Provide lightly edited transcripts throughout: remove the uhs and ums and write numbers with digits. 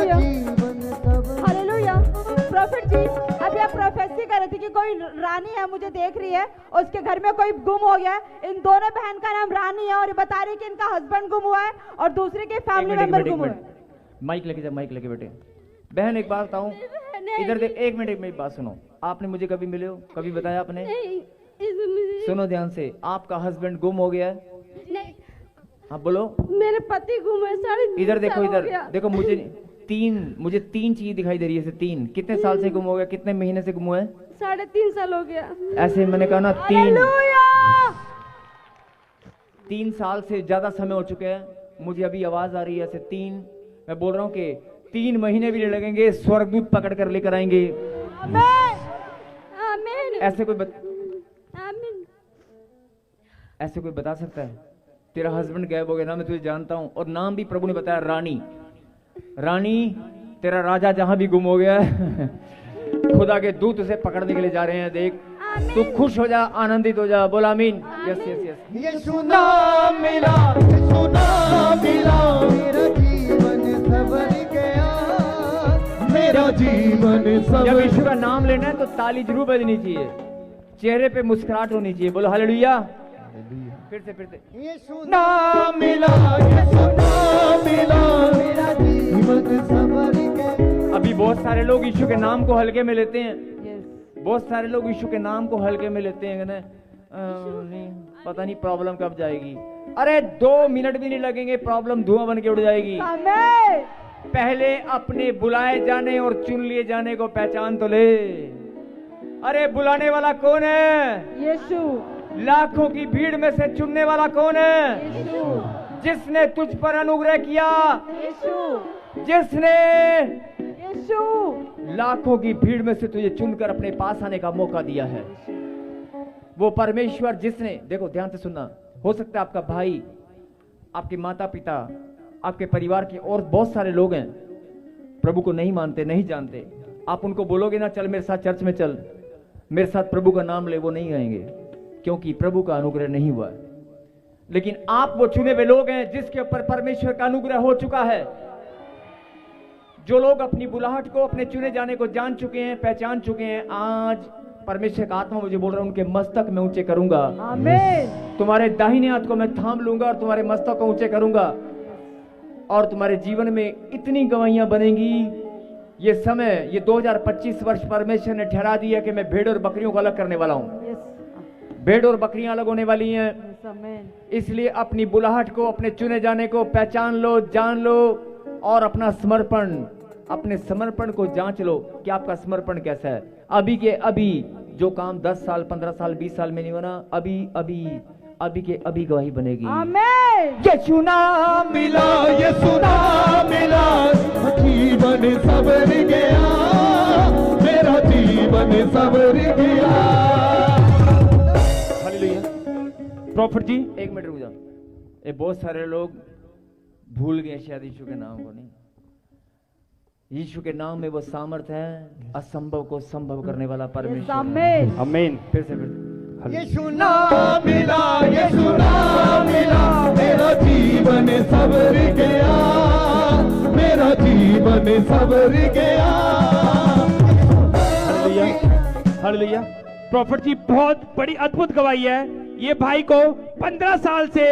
Hallelujah hallelujah. Profit जी अभी आप prophecy कर रही थी कि कोई रानी है मुझे देख रही है, उसके घर में कोई गुम हो गया है। इन दोनों बहन का नाम रानी है और ये बता रही है कि इनका हस्बैंड गुम हुआ है और दूसरे के फैमिली मेंबर गुम हुआ है। माइक लेके जा, माइक लेके बेटे। बहन एक बात बताऊं, इधर देख, एक मिनट मेरी बात सुनो। आपने मुझे कभी मिले हो, कभी बताया आपने? सुनो ध्यान से, आपका हस्बैंड गुम हो गया है? नहीं। हाँ बोलो। मेरे पति गुम है, साढ़े इधर देखो, इधर देखो, मुझे तीन चीज दिखाई दे रही है। तीन कितने साल से गुम हो गया, कितने महीने से गुम हुआ है? 3.5 साल हो गया। ऐसे मैंने कहा ना, 3 साल से ज्यादा समय हो चुके हैं। मुझे अभी आवाज आ रही है ऐसे 3, मैं बोल रहा हूँ कि 3 महीने भी नहीं लगेंगे, स्वर्गदूत पकड़ कर लेकर आएंगे। आमीन। ऐसे कोई बता सकता है? तेरा हस्बैंड गायब हो गया ना, मैं तुझे जानता हूँ, और नाम भी प्रभु ने बताया, रानी। रानी, तेरा राजा जहां भी गुम हो गया है खुदा के दूत उसे पकड़ने के लिए जा रहे हैं। देख, तू खुश हो जा, आनंदित हो जा, बोल आमीन। Yes yes yes. यीशु नाम मिला, यीशु नाम मिला, मेरा जीवन संवर गया, मेरा जीवन संवर। जब यीशु का नाम लेना है तो ताली जरूर बजनी चाहिए, चेहरे पे मुस्कुराहट होनी चाहिए। बोलो हालेलुया। फिर से यीशु नाम मिला, यीशु नाम मिला, मेरा जीवन संवर गया। अभी बहुत सारे लोग यीशु के नाम को हल्के में लेते हैं। बहुत सारे लोग यीशु के नाम को हल्के में लेते हैं, नहीं पता नहीं प्रॉब्लम कब जाएगी। अरे 2 मिनट भी नहीं लगेंगे, प्रॉब्लम धुआं बन के उड़ जाएगी। पहले अपने बुलाए जाने और चुन लिए जाने को पहचान तो ले। अरे बुलाने वाला कौन है? यीशु। लाखों की भीड़ में से चुनने वाला कौन है? यीशु। जिसने तुझ पर अनुग्रह किया, यीशु। जिसने यीशु लाखों की भीड़ में से तुझे चुनकर अपने पास आने का मौका दिया है, वो परमेश्वर जिसने, देखो ध्यान से सुनना, हो सकता है आपका भाई, आपके माता पिता, आपके परिवार के और बहुत सारे लोग हैं प्रभु को नहीं मानते, नहीं जानते। आप उनको बोलोगे ना, चल मेरे साथ चर्च में चल, मेरे साथ प्रभु का नाम ले, वो नहीं आएंगे, क्योंकि प्रभु का अनुग्रह नहीं हुआ। लेकिन आप वो चुने हुए लोग हैं जिसके ऊपर परमेश्वर का अनुग्रह हो चुका है। जो लोग अपनी बुलाहट को, अपने चुने जाने को जान चुके हैं, पहचान चुके हैं, आज परमेश्वर का आत्मा मुझे बोल रहा है, उनके मस्तक में ऊंचे करूंगा। आमीन। तुम्हारे दाहिने हाथ को मैं थाम लूंगा और तुम्हारे मस्तक को ऊंचे करूंगा, और तुम्हारे जीवन में इतनी गवाहियां बनेंगी। ये समय, ये 2025 वर्ष परमेश्वर ने ठहरा दिया कि मैं भेड़ और बकरियों को अलग करने वाला हूं। भेड़ और बकरियां अलग होने वाली हैं। इसलिए अपनी बुलाहट को, अपने चुने जाने को पहचान लो, जान लो, और अपना समर्पण, अपने समर्पण को जांच लो कि आपका समर्पण कैसा है। अभी के अभी जो काम 10 साल, 15 साल, 20 साल में नहीं बना, अभी के अभी गवाही बनेगी। आमीन। यीशु नाम मिला, यीशु नाम मिला, जीवन संवर गया, मेरा जीवन संवर गया। हालेलुया। प्रॉफिट जी एक मिनट रुक जाओ। ये बहुत सारे लोग भूल गए शायद यीशु के नाम को। नहीं, यीशु के नाम में वो सामर्थ्य है, असंभव को संभव करने वाला परमेश्वर। आमीन। फिर से यीशु नाम मिला, यीशु नाम मिला, मेरा जीवन संवर गया, मेरा जीवन संवर गया। Hallelujah, hallelujah. प्रॉफिट जी बहुत बड़ी अद्भुत गवाही है। ये भाई को 15 साल से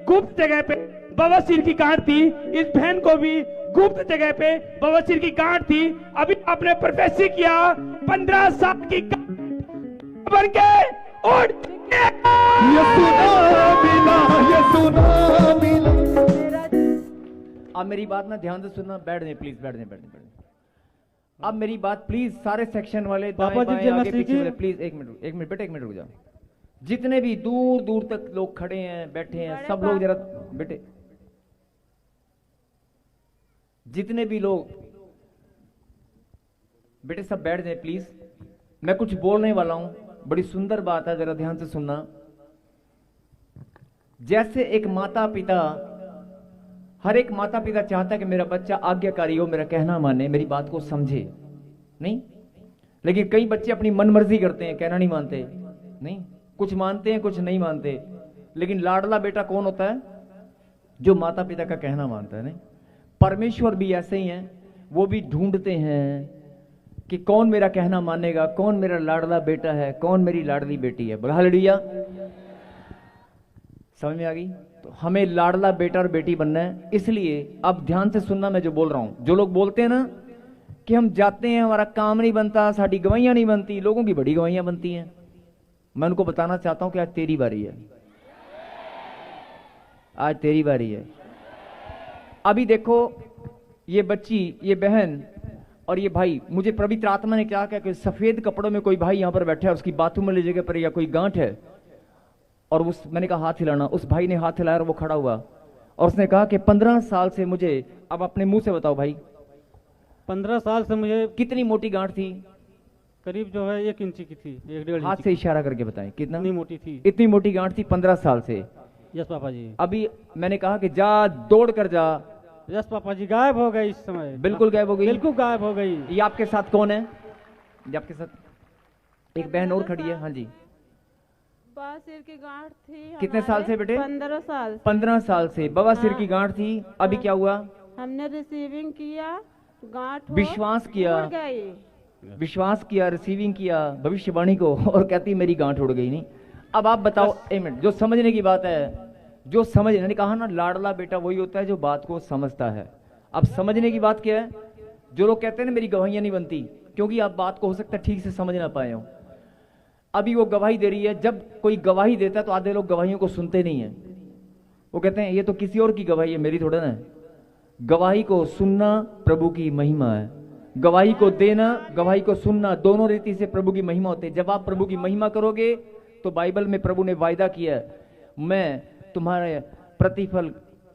गुप्त जगह पे बवासीर की गांठ थी, इस बहन को भी गुप्त जगह पे बवासीर की गांठ थी। अभी आपने प्रोफेसी किया, 15 साल की बन के उठ। यीशु नाम मिला, यीशु नाम मिला। अब मेरी बात ना ध्यान से सुनना, बैठने प्लीज, बैठने। अब मेरी बात प्लीज, सारे सेक्शन वाले, दाएं बाएं आगे पीछे वाले, प्लीज एक मिनट बेटे, एक मिनट रुक जाओ। जितने भी दूर दूर तक लोग खड़े हैं, बैठे हैं, सब लोग जरा बेटे, जितने भी लोग बेटे सब बैठ जाए प्लीज। मैं कुछ बोलने वाला हूं, बड़ी सुंदर बात है, जरा ध्यान से सुनना। जैसे एक माता पिता, हर एक माता पिता चाहता है कि मेरा बच्चा आज्ञाकारी हो, मेरा कहना माने, मेरी बात को समझे, नहीं? लेकिन कई बच्चे अपनी मनमर्जी करते हैं, कहना नहीं मानते, नहीं, कुछ मानते हैं कुछ नहीं मानते। लेकिन लाडला बेटा कौन होता है? जो माता पिता का कहना मानता है। नहीं, परमेश्वर भी ऐसे ही हैं, वो भी ढूंढते हैं कि कौन मेरा कहना मानेगा, कौन मेरा लाडला बेटा है, कौन मेरी लाडली बेटी है। बोला हालेलुया। समझ में आ गई? तो हमें लाडला बेटा और बेटी बनना है। इसलिए अब ध्यान से सुनना मैं जो बोल रहा हूं। जो लोग बोलते हैं ना कि हम जाते हैं, हमारा काम नहीं बनता, साड़ी गवाहियां नहीं बनती, लोगों की बड़ी गवाहियां बनती हैं। मैं उनको बताना चाहता हूं कि आज तेरी बारी है, आज तेरी बारी है। अभी देखो ये बच्ची, ये बहन और ये भाई, मुझे पवित्र आत्मा ने क्या कहा कि सफेद कपड़ों में कोई भाई यहां पर बैठा है, उसकी बाथरूम वाली जगह पर या कोई गांठ है, और उस मैंने कहा हाथ हिलाना। उस भाई ने हाथ हिलाया और वो खड़ा हुआ और उसने कहा कि 15 साल से मुझे, अब अपने मुंह से बताओ भाई, 15 साल से मुझे कितनी मोटी गांठ थी? करीब जो है 1 इंची की थी, 1.5 हाथ से इशारा करके बताएं कितना? इतनी मोटी थी। इतनी मोटी गांठ थी 15 साल से। यस पापा जी। अभी मैंने कहा कि जा दौड़ कर जा। यस पापा जी, गायब हो गई इस समय। बिल्कुल गायब हो गई। बिल्कुल गायब हो गई। ये आपके साथ कौन है? ये आपके साथ एक बहन और खड़ी है। हाँ जी। बवासीर की गांठ थी। कितने साल से बेटे? 15 साल। 15 साल से बवासीर की गांठ थी। अभी क्या हुआ? हमने रिसीविंग किया, गांठ विश्वास किया, उड़ गई। विश्वास किया, रिसीविंग किया भविष्यवाणी को, और कहती मेरी गांठ उड़ गई। नहीं, अब आप बताओ। एक मिनट, जो समझने की बात है, जो समझ, मैंने कहा ना लाडला बेटा वही होता है जो बात को समझता है। अब समझने की बात क्या है? जो लोग कहते हैं ना मेरी गवाहियां नहीं बनती, क्योंकि आप बात को हो सकता है ठीक से समझ ना पाए हो। अभी वो गवाही दे रही है। जब कोई गवाही देता है तो आधे लोग गवाहियों को सुनते नहीं है। वो कहते हैं ये तो किसी और की गवाही है, मेरी थोड़ा ना। गवाही को सुनना प्रभु की महिमा है, गवाही को देना, गवाही को सुनना, दोनों रीति से प्रभु की महिमा होती है। जब आप प्रभु की महिमा करोगे तो बाइबल में प्रभु ने वायदा किया है, मैं तुम्हारे प्रतिफल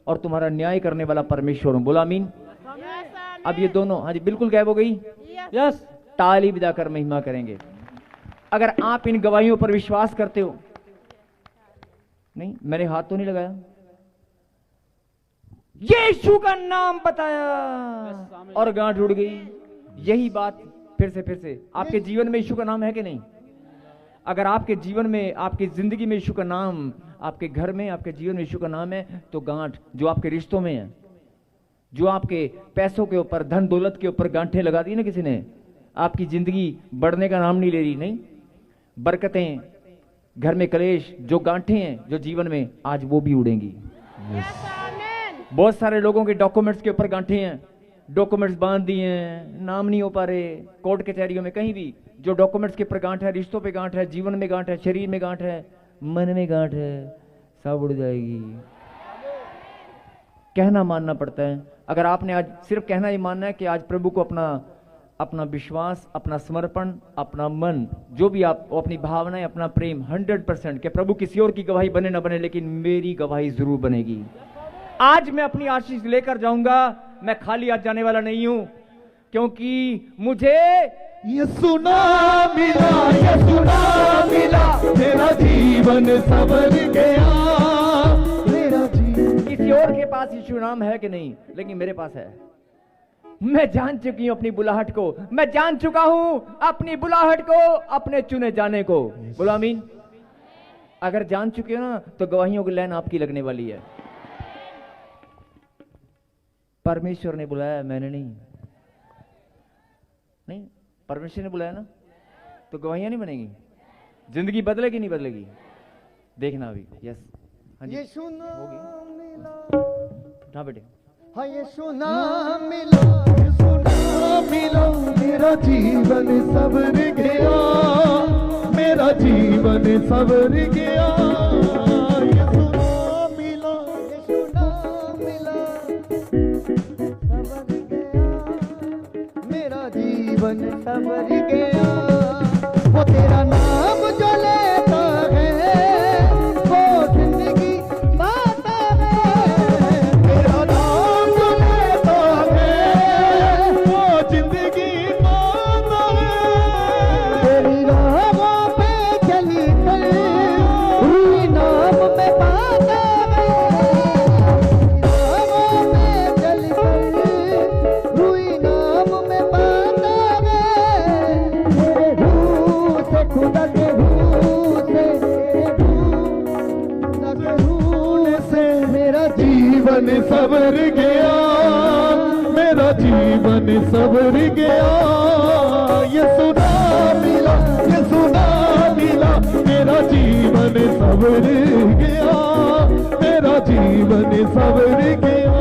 और तुम्हारा न्याय करने वाला परमेश्वर हूं। बोला आमीन। अब ये दोनों, हाँ जी, बिल्कुल गायब हो गई। यस। ताली बजाकर महिमा करेंगे। अगर आप इन गवाहियों पर विश्वास करते हो, नहीं मैंने हाथ तो नहीं लगाया, यीशु का नाम बताया और गांठ उड़ गई। यही बात फिर से आपके जीवन में यीशु का नाम है कि नहीं? अगर आपके जीवन में, आपकी जिंदगी में यीशु का नाम, आपके घर में, आपके जीवन में यीशु का नाम है, तो गांठ जो आपके रिश्तों में है, जो आपके पैसों के ऊपर, धन दौलत के ऊपर गांठें लगा दी ना किसी ने, आपकी जिंदगी बढ़ने का नाम नहीं ले रही। नहीं, बरकतें, घर में कलेश, जो गांठें हैं जो जीवन में, आज वो भी उड़ेंगी। बहुत सारे लोगों के डॉक्यूमेंट्स के ऊपर गांठें हैं, डॉक्यूमेंट्स बांध दिए हैं, नाम नहीं हो पा रहे, कोर्ट कचहरियों में, कहीं भी जो डॉक्यूमेंट्स के ऊपर गांठ है, रिश्तों पे गांठ है, जीवन में गांठ है, शरीर में गांठ है, मन में गांठ है, सब उड़ जाएगी। कहना मानना पड़ता है। अगर आपने आज सिर्फ कहना ही मानना है कि आज प्रभु को अपना विश्वास, अपना समर्पण, अपना मन, जो भी आप, अपनी भावनाएं, अपना प्रेम 100% कि प्रभु किसी और की गवाही बने ना बने, लेकिन मेरी गवाही जरूर बनेगी। आज मैं अपनी आशीष लेकर जाऊंगा, मैं खाली आज जाने वाला नहीं हूं, क्योंकि मुझे ये सुना मिला, ये सुना मिला, मेरा जीवन संवर गया, मेरा जीवन। किसी और के पास यीशु नाम है कि नहीं, लेकिन मेरे पास है। मैं जान चुकी हूं अपनी बुलाहट को, मैं जान चुका हूं अपनी बुलाहट को, अपने चुने जाने को। बोलो आमीन। अगर जान चुके हो ना, तो गवाहियों की लाइन आपकी लगने वाली है। परमेश्वर ने बुलाया, मैंने नहीं, परमेश्वर ने बुलाया ना, तो गवाहियां नहीं बनेगी, जिंदगी बदलेगी नहीं बदलेगी। देखना अभी। यस, हाँ जी, ये सुना मिला, हाँ बेटे, हाँ ये सुना मिला, ये सुना मिला, मेरा जीवन संवर गया, मेरा जीवन संवर गया। ये सुना मिला, ये सुना मिला, संवर गया, मेरा जीवन संवर गया। वो तेरा नाम जो लेता है, वो जिंदगी पाता है। तेरा नाम जो लेता है, वो जिंदगी पाता है। तेरी राहों पे चली कर, हुई नाम में पाता है। राहों पे चली कर, हुई नाम में पाता है। तेरे रूह से खुदा जीवन सवर गया, यीशु नाम मिला, यीशु नाम मिला, मेरा जीवन सवर गया, मेरा जीवन सवर गया।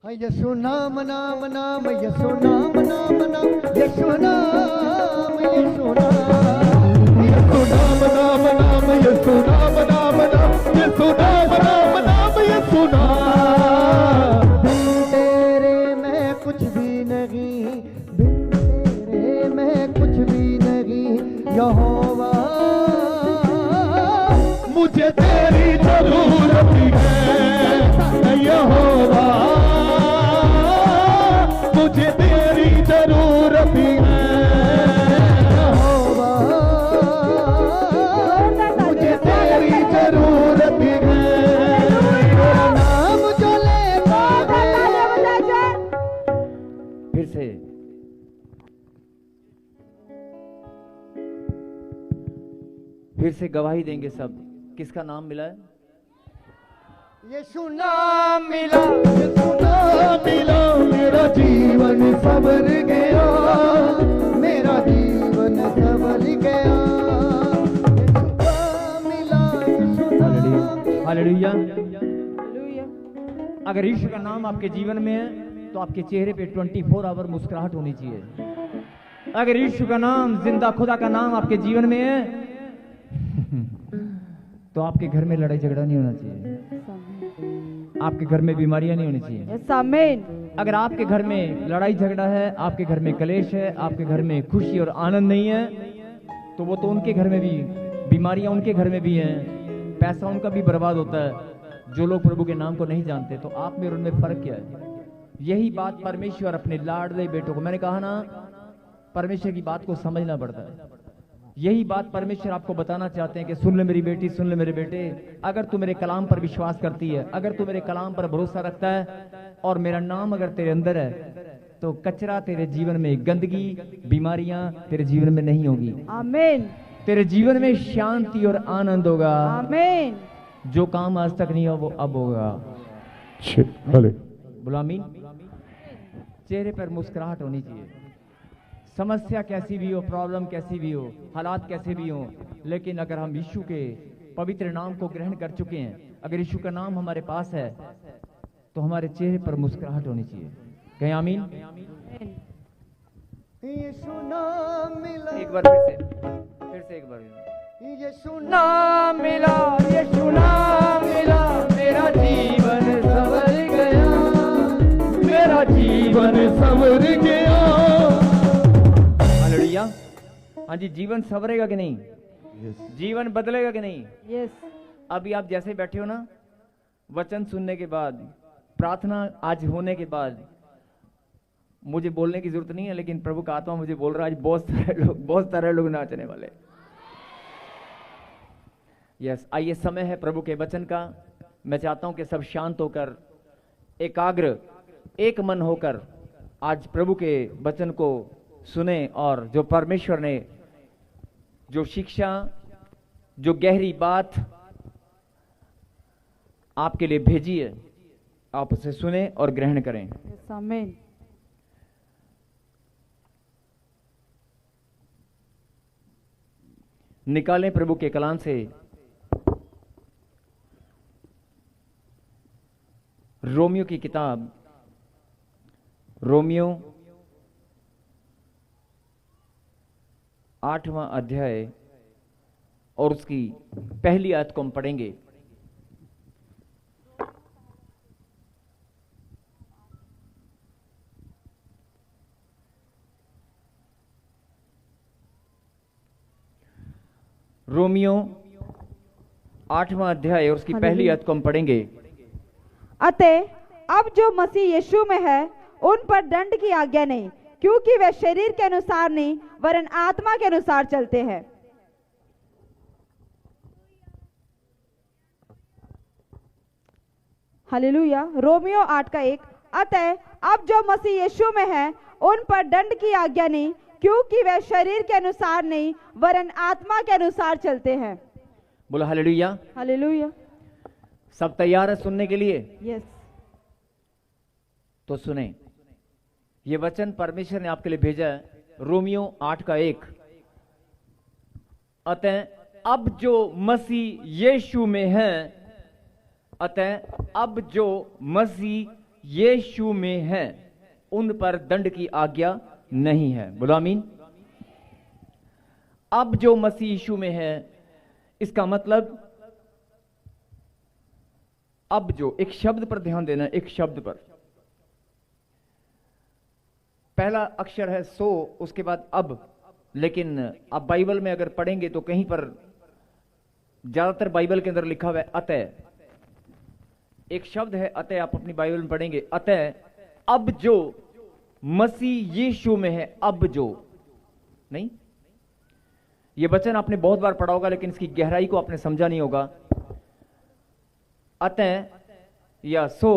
यीशु नाम नाम नाम, यीशु नाम नाम नाम, यीशु नाम, यीशु नाम, यीशु नाम नाम नाम, यीशु नाम नाम नाम, यीशु नाम नाम नाम, यीशु नाम। बिन तेरे मैं कुछ भी नहीं, बिन तेरे मैं कुछ भी नहीं, यहोवा मुझे तेरी जरूरत है, यहोवा मुझे तेरी जरूरत है, यहोवा मुझे तेरी जरूरत है, तेरा नाम जो लेता है। फिर से गवाही देंगे सब, किसका नाम मिला है? यीशु नाम मिला, यीशु नाम मिला, मेरा जीवन सवर गया, मेरा जीवन सवर गया, यीशु नाम मिला, यीशु नाम। हालेलुया। हालेलुया। अगर यीशु का नाम आपके जीवन में है तो आपके चेहरे पे 24 आवर मुस्कुराहट होनी चाहिए। अगर यीशु का नाम, जिंदा खुदा का नाम आपके जीवन में है तो आपके घर में लड़ाई झगड़ा नहीं होना चाहिए, आपके घर में बीमारियां नहीं होनी चाहिए। यस आमीन। अगर आपके घर में लड़ाई झगड़ा है, आपके घर में कलेश है, आपके घर में खुशी और आनंद नहीं है, तो वो तो उनके घर में भी बीमारियां, उनके घर में भी हैं, पैसा उनका भी बर्बाद होता है। जो लोग प्रभु के नाम को नहीं जानते, तो आप में और उनमें फर्क क्या है? यही बात परमेश्वर अपने लाडले बेटों को, मैंने कहा ना, परमेश्वर की बात को समझना पड़ता है। यही बात परमेश्वर आपको बताना चाहते हैं कि सुन ले मेरी बेटी, सुन ले मेरे बेटे, अगर तू मेरे कलाम पर विश्वास करती है, अगर तू मेरे कलाम पर भरोसा रखता है और मेरा नाम अगर तेरे अंदर है, तो कचरा तेरे जीवन में, गंदगी, बीमारियां तेरे जीवन में नहीं होगी। आमीन। तेरे जीवन में शांति और आनंद होगा। आमीन। जो काम आज तक नहीं हो वो अब होगा। बोलो आमीन। चेहरे पर मुस्कुराहट होनी चाहिए। समस्या कैसी भी हो, प्रॉब्लम कैसी भी हो, हालात कैसे भी हो, लेकिन अगर हम यीशु के पवित्र नाम को ग्रहण कर चुके हैं, अगर यीशु का नाम हमारे पास है, तो हमारे चेहरे पर मुस्कुराहट होनी चाहिए। कहीं आमीन। यीशु नाम मिला, एक बार फिर से एक बार। यीशु नाम मिला, यीशु नाम मिला, मेरा जीवन संवर गया, मेरा जीवन संवर गया। हालेलुया। हाँ जी, जीवन संवरेगा कि नहीं? जीवन बदलेगा कि नहीं? यस। अभी आप जैसे बैठे हो ना, वचन सुनने के बाद, प्रार्थना आज होने के बाद, मुझे बोलने की जरूरत नहीं है, लेकिन प्रभु का आत्मा मुझे बोल रहा है आज बहुत सारे लोग नाचने वाले। यस, आइए समय है प्रभु के वचन का। मैं चाहता हूं कि सब शांत होकर, एकाग्र, एक मन होकर आज प्रभु के वचन को सुने, और जो परमेश्वर ने जो शिक्षा, जो गहरी बात आपके लिए भेजी है, आप उसे सुने और ग्रहण करें। यस आमीन। निकालें प्रभु के कलाम से रोमियो की किताब, रोमियो 8वां अध्याय और उसकी पहली आयत को हम पढ़ेंगे। रोमियो 8वां अध्याय और उसकी पहली आयत को हम पढ़ेंगे। अतः अब जो मसीह यीशु में है, उन पर दंड की आज्ञा नहीं, क्योंकि वे शरीर के अनुसार नहीं वरन आत्मा के अनुसार चलते हैं। हालेलुया। रोमियो 8:1। अतः अब जो मसीह यीशु में है, उन पर दंड की आज्ञा नहीं, क्योंकि वे शरीर के अनुसार नहीं वरन आत्मा के अनुसार चलते हैं। बोलो हालेलुया। हालेलुया। सब तैयार है सुनने के लिए? यस। तो सुने, ये वचन परमेश्वर ने आपके लिए भेजा है, रोमियो 8:1। अतः अब जो मसीह यीशु में है, अतः अब जो मसीह यीशु में है, उन पर दंड की आज्ञा नहीं है। बोलो आमीन। अब जो मसीह यीशु में है, इसका मतलब अब जो, एक शब्द पर ध्यान देना, एक शब्द पर। पहला अक्षर है सो, उसके बाद अब। लेकिन आप बाइबल में अगर पढ़ेंगे तो कहीं पर, ज्यादातर बाइबल के अंदर लिखा हुआ है अतः। एक शब्द है अतः, आप अपनी बाइबल में पढ़ेंगे अतः अब जो मसीह यीशु में है, अब जो नहीं। यह वचन आपने बहुत बार पढ़ा होगा, लेकिन इसकी गहराई को आपने समझा नहीं होगा। अतः या सो,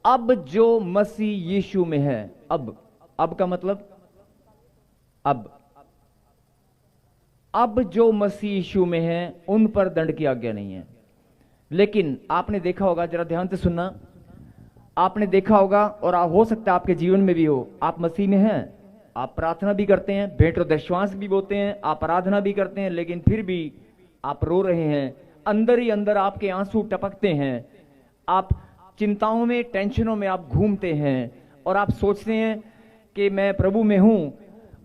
अब जो मसीह यीशु में है, अब का मतलब अब जो मसीह यीशु में है, उन पर दंड की आज्ञा नहीं है। लेकिन आपने देखा होगा, जरा ध्यान से सुनना, आपने देखा होगा, और हो सकता है आपके जीवन में भी हो, आप मसीह में हैं, आप प्रार्थना भी करते हैं, भेंट और दशवांश भी बोते हैं, आप आराधना भी करते हैं, लेकिन फिर भी आप रो रहे हैं, अंदर ही अंदर आपके आंसू टपकते हैं, आप चिंताओं में, टेंशनों में आप घूमते हैं, और आप सोचते हैं कि मैं प्रभु में हूं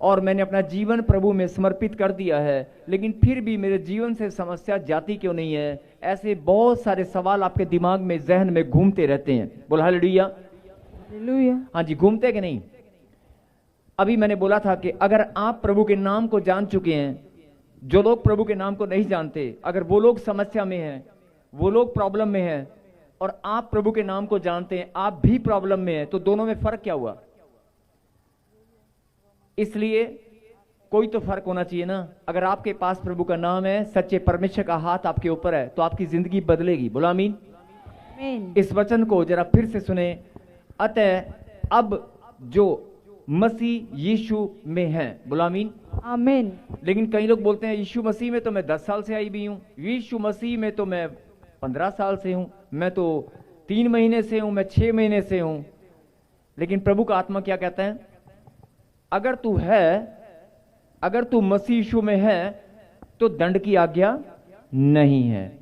और मैंने अपना जीवन प्रभु में समर्पित कर दिया है, लेकिन फिर भी मेरे जीवन से समस्या जाती क्यों नहीं है। ऐसे बहुत सारे सवाल आपके दिमाग में, जहन में घूमते रहते हैं। बोल हालेलुया। हालेलुया। हाँ जी, घूमते कि नहीं। अभी मैंने बोला था कि अगर आप प्रभु के नाम को जान चुके हैं, जो लोग प्रभु के नाम को नहीं जानते, अगर वो लोग समस्या में हैं, वो लोग प्रॉब्लम में हैं, और आप प्रभु के नाम को जानते हैं, आप भी प्रॉब्लम में हैं, तो दोनों में फर्क क्या हुआ? इसलिए कोई तो फर्क होना चाहिए ना। अगर आपके पास प्रभु का नाम है, सच्चे परमेश्वर का हाथ आपके ऊपर है, तो आपकी जिंदगी बदलेगी। बोलो आमीन। इस वचन को जरा फिर से सुने। अतः अब जो मसीह यीशु में है, बोलो आमीन। आमीन। लेकिन कई लोग बोलते हैं यीशु मसीह में तो मैं 10 साल से आई भी हूं, यीशु मसीह में तो मैं 15 साल से हूं, मैं तो 3 महीने से हूं, मैं 6 महीने से हूं। लेकिन प्रभु का आत्मा क्या कहता है? अगर तू मसीह यीशु में है, तो दंड की आज्ञा नहीं है।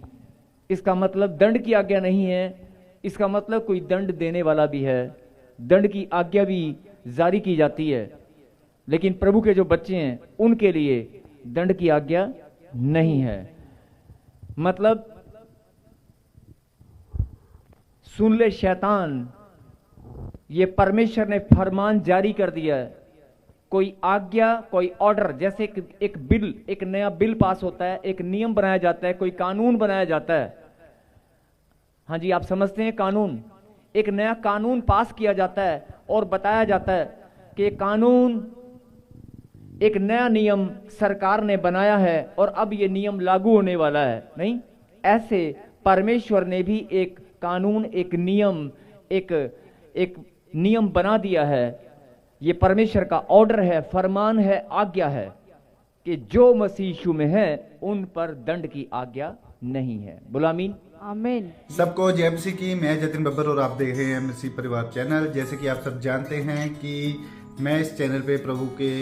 इसका मतलब दंड की आज्ञा नहीं है, इसका मतलब कोई दंड देने वाला भी है, दंड की आज्ञा भी जारी की जाती है। लेकिन प्रभु के जो बच्चे हैं, उनके लिए दंड की आज्ञा नहीं है। मतलब सुन ले शैतान, ये परमेश्वर ने फरमान जारी कर दिया है। कोई आज्ञा, कोई ऑर्डर, जैसे एक बिल, एक नया बिल पास होता है, एक नियम बनाया जाता है, कोई कानून बनाया जाता है। हाँ जी, आप समझते हैं कानून। एक नया कानून पास किया जाता है और बताया जाता है कि कानून, एक नया नियम सरकार ने बनाया है और अब ये नियम लागू होने वाला है। नहीं, ऐसे परमेश्वर ने भी एक कानून, एक नियम बना दिया है। ये परमेश्वर का ऑर्डर है, फरमान है, आज्ञा है कि जो मसीह यीशु में है, उन पर दंड की आज्ञा नहीं है। बोलो आमीन। आमीन। सबको जय मसीह की। मैं जतिन बब्बर और आप देख रहे हैं मसीह परिवार चैनल। जैसे कि आप सब जानते हैं कि मैं इस चैनल पे प्रभु के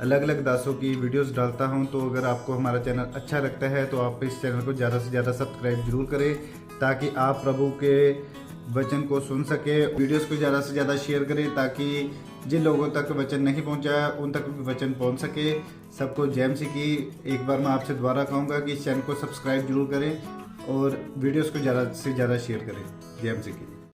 अलग अलग दासों की वीडियोस डालता हूं, तो अगर आपको हमारा चैनल अच्छा लगता है तो आप इस चैनल को ज़्यादा से ज़्यादा सब्सक्राइब जरूर करें, ताकि आप प्रभु के वचन को सुन सके। वीडियोस को ज़्यादा से ज़्यादा शेयर करें, ताकि जिन लोगों तक वचन नहीं पहुंचा उन तक भी वचन पहुंच सके। सबको जय मसीह की। एक बार मैं आपसे दोबारा कहूँगा कि इस चैनल को सब्सक्राइब जरूर करें और वीडियोस को ज़्यादा से ज़्यादा शेयर करें। जय मसीह की।